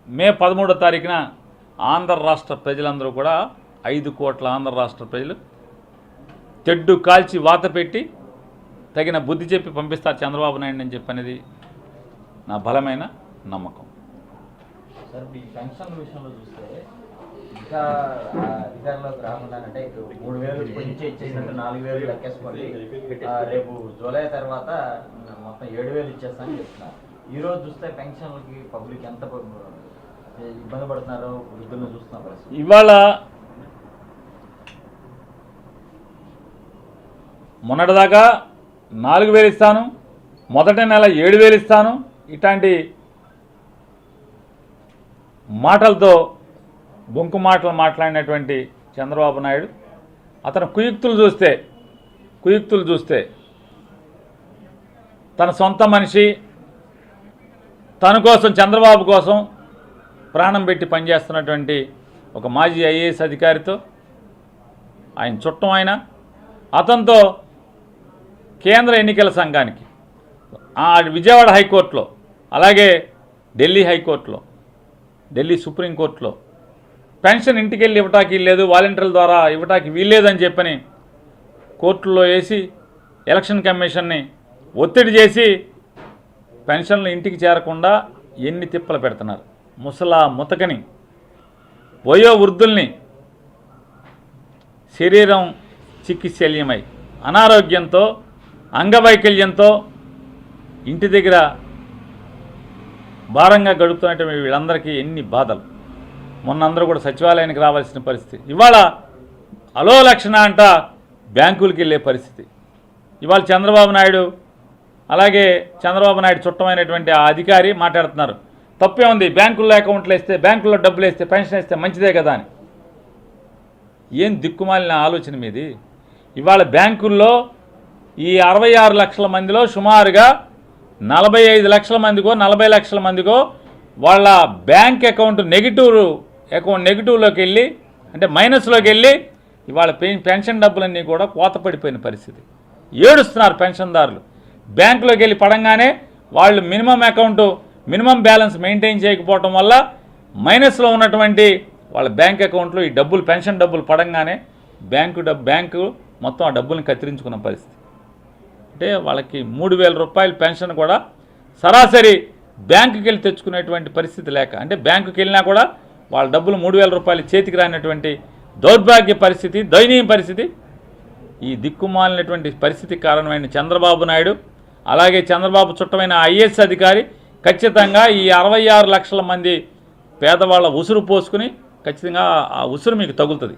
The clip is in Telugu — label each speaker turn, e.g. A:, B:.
A: మే 13వ తారీఖున ఆంధ్ర రాష్ట్ర ప్రజలందరూ కూడా 5 కోట్ల ఆంధ్ర రాష్ట్ర ప్రజలు తెడ్డు కాల్చి వాత పెట్టి తగిన బుద్ధి చెప్పి పంపిస్తారు చంద్రబాబు నాయుడు అని చెప్పనేది నా బలమైన నమ్మకం.
B: సార్ మీ పెన్షన్ విషయంలో చూస్తే ఇంకా అధికారంలోకి రాకుండా అంటే 3,000 కొంచెం ఇచ్చేసినట్టు 4,000 లెక్కేసుకోండి, రేపు జూలై తర్వాత మొత్తం 7,000 ఇచ్చేస్తానని చెప్తున్నారు. ఈరోజు చూస్తే పెన్షన్లకి పబ్లిక్ ఎంత ఇబ్బంది పడుతున్నారో వృద్ధులను చూస్తున్నారు.
A: ఇవాళ మొన్నటిదాకా 4,000 ఇస్తాను, మొదటి నెల 7,000 ఇస్తాను, ఇట్లాంటి మాటలతో బొంకు మాటలు మాట్లాడినటువంటి చంద్రబాబు నాయుడు అతను కుయుక్తులు చూస్తే తన సొంత మనిషి తన కోసం చంద్రబాబు కోసం ప్రాణం పెట్టి పనిచేస్తున్నటువంటి ఒక మాజీ ఐఏఎస్ అధికారితో ఆయన చుట్టం ఆయన అతనితో కేంద్ర ఎన్నికల సంఘానికి విజయవాడ హైకోర్టులో అలాగే ఢిల్లీ హైకోర్టులో ఢిల్లీ సుప్రీంకోర్టులో పెన్షన్ ఇంటికి వెళ్ళి ఇవ్వటానికి వీల్లేదు, వాలంటీర్ల ద్వారా ఇవ్వటానికి వీల్లేదని చెప్పని కోర్టులో వేసి ఎలక్షన్ కమిషన్ని ఒత్తిడి చేసి పెన్షన్లు ఇంటికి చేరకుండా ఎన్ని తిప్పలు పెడుతున్నారు. ముతకని వయో వృద్ధుల్ని శరీరం చికిత్సల్యమై అనారోగ్యంతో అంగవైకల్యంతో ఇంటి దగ్గర భారంగా గడుపుతున్నటువంటి వీళ్ళందరికీ ఎన్ని బాధలు. మొన్నందరూ కూడా సచివాలయానికి రావాల్సిన పరిస్థితి. ఇవాళ అలో లక్షణ అంట బ్యాంకులకి వెళ్ళే పరిస్థితి. ఇవాళ చంద్రబాబు నాయుడు అలాగే చంద్రబాబు నాయుడు చుట్టమైనటువంటి ఆ అధికారి మాట్లాడుతున్నారు, తప్పే ఉంది బ్యాంకుల్లో అకౌంట్లు వేస్తే బ్యాంకుల్లో డబ్బులు వేస్తే పెన్షన్ వేస్తే మంచిదే కదా అని. ఏం దిక్కుమాలిన ఆలోచన మీది. ఇవాళ బ్యాంకుల్లో ఈ 66 లక్షల మందిలో సుమారుగా 45 లక్షల మందికో 40 లక్షల మందికో వాళ్ళ బ్యాంక్ అకౌంట్ నెగిటివ్లోకి వెళ్ళి అంటే మైనస్లోకి వెళ్ళి ఇవాళ పెన్షన్ డబ్బులన్నీ కూడా కోత పడిపోయిన పరిస్థితి. ఏడుస్తున్నారు పెన్షన్దారులు. బ్యాంకులోకి వెళ్ళి పడంగానే వాళ్ళు మినిమం బ్యాలెన్స్ మెయింటైన్ చేయకపోవటం వల్ల మైనస్లో ఉన్నటువంటి వాళ్ళ బ్యాంక్ అకౌంట్లో ఈ డబ్బులు పెన్షన్ డబ్బులు పడంగానే బ్యాంకు మొత్తం ఆ డబ్బులను కత్తిరించుకున్న పరిస్థితి. అంటే వాళ్ళకి 3,000 రూపాయల పెన్షన్ కూడా సరాసరి బ్యాంకుకి వెళ్ళి తెచ్చుకునేటువంటి పరిస్థితి లేక, అంటే బ్యాంకుకి వెళ్ళినా కూడా వాళ్ళ డబ్బులు 3,000 రూపాయలు చేతికి రానటువంటి దౌర్భాగ్య పరిస్థితి, దయనీయ పరిస్థితి. ఈ దిక్కుమాలినటువంటి పరిస్థితి కారణమైన చంద్రబాబు నాయుడు అలాగే చంద్రబాబు చుట్టమైన ఐఏఎస్ అధికారి ఖచ్చితంగా ఈ 66 లక్షల మంది పేదవాళ్ళ ఉసురు పోసుకుని ఖచ్చితంగా ఆ ఉసురు మీకు తగులుతుంది.